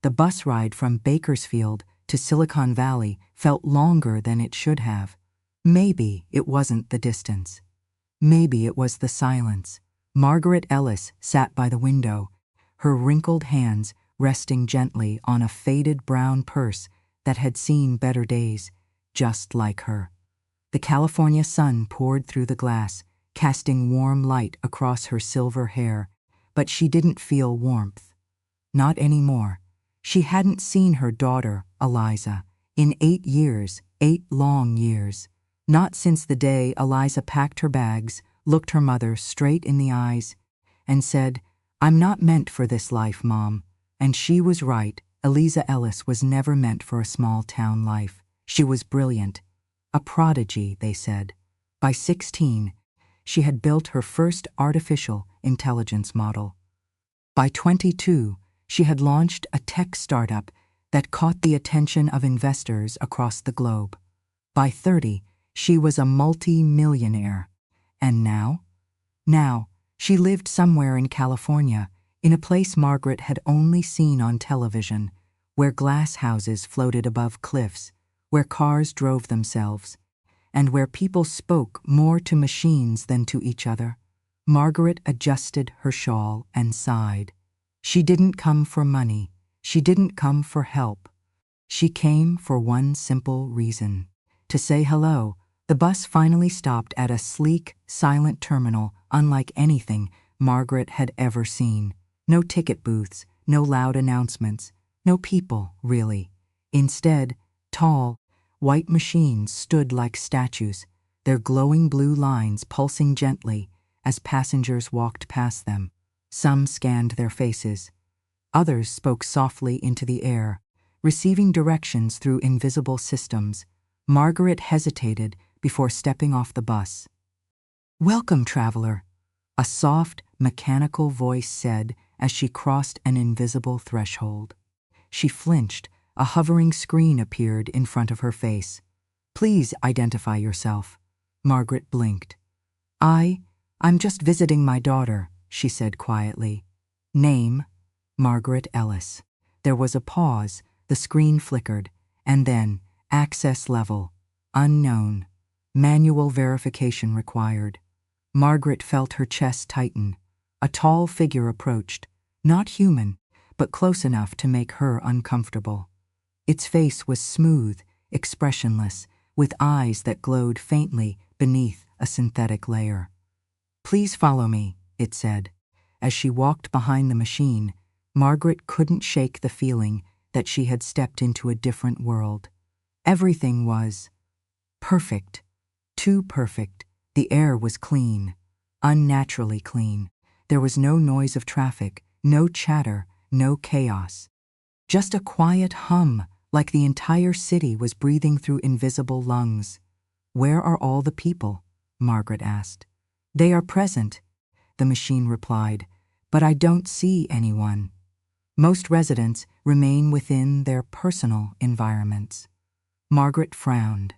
The bus ride from Bakersfield to Silicon Valley felt longer than it should have. Maybe it wasn't the distance. Maybe it was the silence. Margaret Ellis sat by the window, her wrinkled hands resting gently on a faded brown purse that had seen better days, just like her. The California sun poured through the glass, casting warm light across her silver hair, but she didn't feel warmth. Not anymore. She hadn't seen her daughter, Eliza, in 8 years, 8 long years. Not since the day Eliza packed her bags, looked her mother straight in the eyes, and said, "I'm not meant for this life, Mom." And she was right. Eliza Ellis was never meant for a small-town life. She was brilliant. A prodigy, they said. By 16, she had built her first artificial intelligence model. By 22, she had launched a tech startup that caught the attention of investors across the globe. By 30, she was a multi-millionaire. And now? Now, she lived somewhere in California, in a place Margaret had only seen on television, where glass houses floated above cliffs, where cars drove themselves, and where people spoke more to machines than to each other. Margaret adjusted her shawl and sighed. She didn't come for money. She didn't come for help. She came for one simple reason: to say hello. The bus finally stopped at a sleek, silent terminal unlike anything Margaret had ever seen. No ticket booths, no loud announcements, no people, really. Instead, tall, white machines stood like statues, their glowing blue lines pulsing gently as passengers walked past them. Some scanned their faces. Others spoke softly into the air, receiving directions through invisible systems. Margaret hesitated before stepping off the bus. "Welcome, traveler," a soft, mechanical voice said as she crossed an invisible threshold. She flinched. A hovering screen appeared in front of her face. "Please identify yourself." Margaret blinked. I'm just visiting my daughter," she said quietly. "Name?" "Margaret Ellis." There was a pause, the screen flickered, and then, access level, unknown, manual verification required. Margaret felt her chest tighten. A tall figure approached, not human, but close enough to make her uncomfortable. Its face was smooth, expressionless, with eyes that glowed faintly beneath a synthetic layer. "Please follow me," it said. As she walked behind the machine, Margaret couldn't shake the feeling that she had stepped into a different world. Everything was perfect, too perfect. The air was clean, unnaturally clean. There was no noise of traffic, no chatter, no chaos. Just a quiet hum, like the entire city was breathing through invisible lungs. "Where are all the people?" Margaret asked. "They are present," the machine replied, "but I don't see anyone." Most residents remain within their personal environments. Margaret frowned.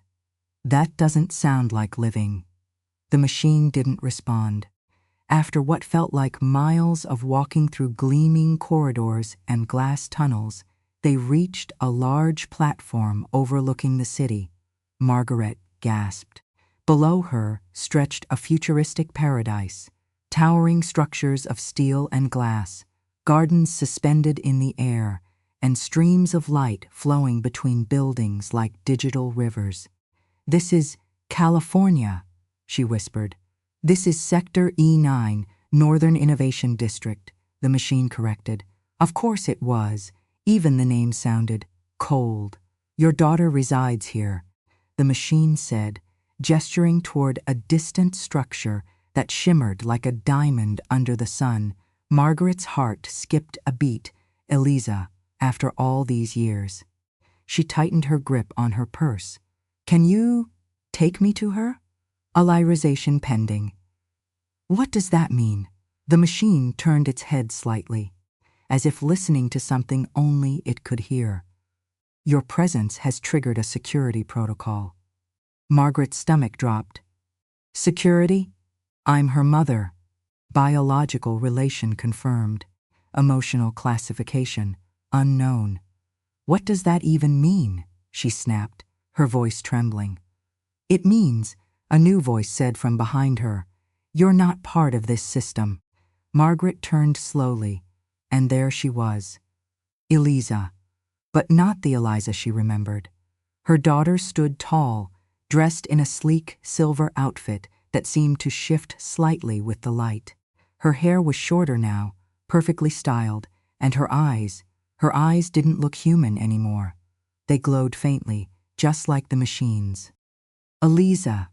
That doesn't sound like living. The machine didn't respond. After what felt like miles of walking through gleaming corridors and glass tunnels, they reached a large platform overlooking the city. Margaret gasped. Below her stretched a futuristic paradise, towering structures of steel and glass, gardens suspended in the air, and streams of light flowing between buildings like digital rivers. "This is California," she whispered. "This is Sector E9, Northern Innovation District," the machine corrected. Of course it was. Even the name sounded cold. "Your daughter resides here," the machine said, gesturing toward a distant structure that shimmered like a diamond under the sun. Margaret's heart skipped a beat. Eliza, after all these years. She tightened her grip on her purse. "Can you take me to her?" "Alirization pending." "What does that mean?" The machine turned its head slightly, as if listening to something only it could hear. "Your presence has triggered a security protocol." Margaret's stomach dropped. "Security? I'm her mother." Biological relation confirmed. Emotional classification. unknown. What does that even mean? She snapped, her voice trembling. It means, a new voice said from behind her, you're not part of this system. Margaret turned slowly, and there she was. Eliza. But not the Eliza she remembered. Her daughter stood tall, dressed in a sleek silver outfit that seemed to shift slightly with the light. Her hair was shorter now, perfectly styled, and her eyes didn't look human anymore. They glowed faintly, just like the machines. Eliza,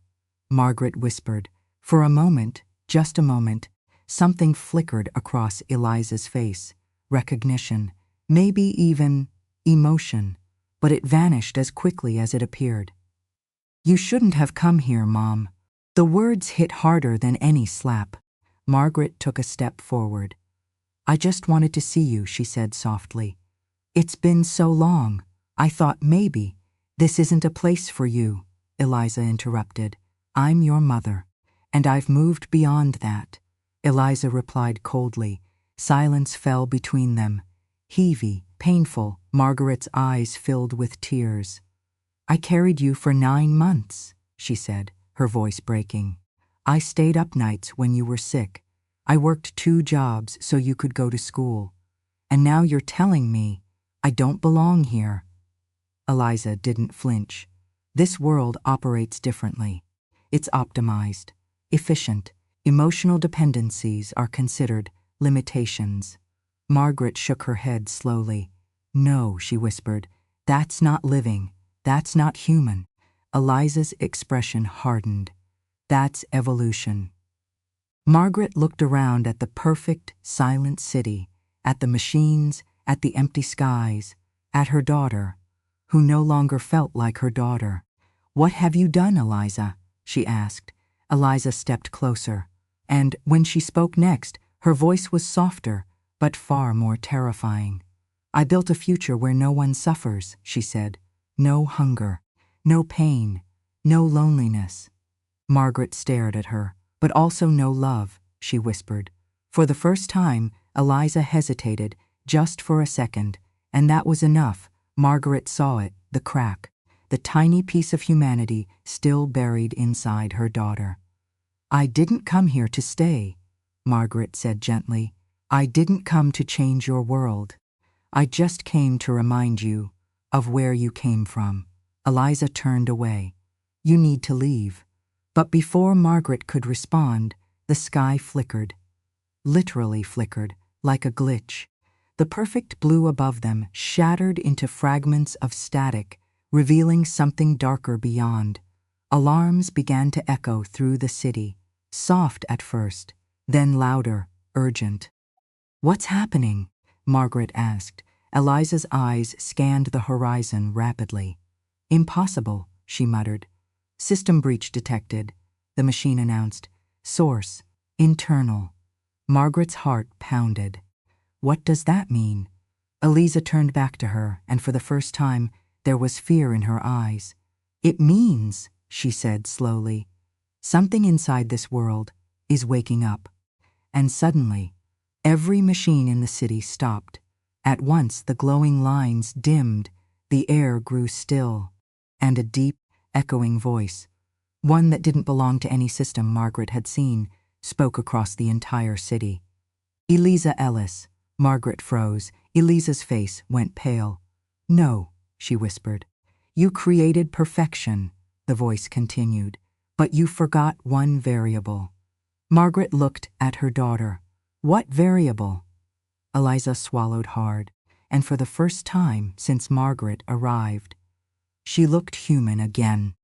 Margaret whispered. For a moment, just a moment, something flickered across Eliza's face. Recognition, maybe even emotion, but it vanished as quickly as it appeared. You shouldn't have come here, Mom. The words hit harder than any slap. Margaret took a step forward. I just wanted to see you, she said softly. It's been so long. I thought maybe this isn't a place for you, Eliza interrupted. I'm your mother, and I've moved beyond that. Eliza replied coldly. Silence fell between them. Heavy, painful, Margaret's eyes filled with tears. I carried you for 9 months, she said, her voice breaking. I stayed up nights when you were sick. I worked 2 jobs so you could go to school. And now you're telling me I don't belong here. Eliza didn't flinch. This world operates differently. It's optimized, efficient. Emotional dependencies are considered limitations. Margaret shook her head slowly. No, she whispered. That's not living. That's not human. Eliza's expression hardened. That's evolution. Margaret looked around at the perfect, silent city, at the machines, at the empty skies, at her daughter, who no longer felt like her daughter. What have you done, Eliza? She asked. Eliza stepped closer, and when she spoke next, her voice was softer, but far more terrifying. I built a future where no one suffers, she said. No hunger, no pain, no loneliness. Margaret stared at her. But also no love, she whispered. For the first time, Eliza hesitated, just for a second, and that was enough. Margaret saw it, the crack, the tiny piece of humanity still buried inside her daughter. I didn't come here to stay, Margaret said gently. I didn't come to change your world. I just came to remind you of where you came from. Eliza turned away. You need to leave. But before Margaret could respond, the sky flickered. Literally flickered, like a glitch. The perfect blue above them shattered into fragments of static, revealing something darker beyond. Alarms began to echo through the city, soft at first, then louder, urgent. What's happening? Margaret asked. Eliza's eyes scanned the horizon rapidly. Impossible, she muttered. System breach detected, the machine announced. Source, internal. Margaret's heart pounded. What does that mean? Eliza turned back to her, and for the first time, there was fear in her eyes. It means, she said slowly, something inside this world is waking up. And suddenly, every machine in the city stopped. At once, the glowing lines dimmed, the air grew still, and a deep, echoing voice, one that didn't belong to any system Margaret had seen, spoke across the entire city. Eliza Ellis. Margaret froze. Eliza's face went pale. No, she whispered. You created perfection, the voice continued, but you forgot one variable. Margaret looked at her daughter. What variable? Eliza swallowed hard, and for the first time since Margaret arrived, she looked human again.